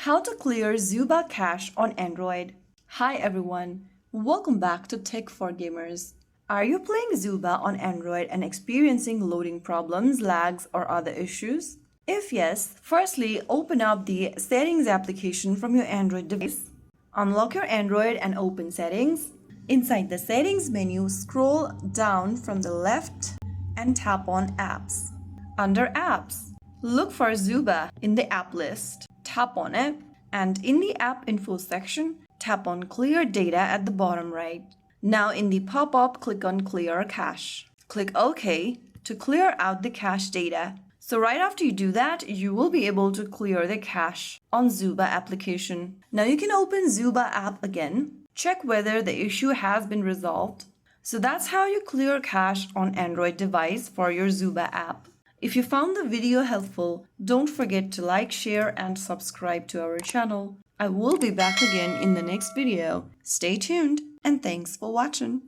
How to clear Zooba cache on Android. Hi everyone, welcome back to Tech for Gamers. Are you playing Zooba on Android and experiencing loading problems, lags, or other issues? If yes, firstly, open up the Settings application from your Android device. Unlock your Android and open Settings. Inside the Settings menu, scroll down from the left and tap on Apps. Under Apps, look for Zooba in the app list. Tap on it, and in the App Info section, tap on Clear Data at the bottom right. Now in the pop-up, click on Clear Cache. Click OK to clear out the cache data. So right after you do that, you will be able to clear the cache on Zooba application. Now you can open Zooba app again, check whether the issue has been resolved. So that's how you clear cache on Android device for your Zooba app. If you found the video helpful, don't forget to like, share, and subscribe to our channel. I will be back again in the next video. Stay tuned and thanks for watching.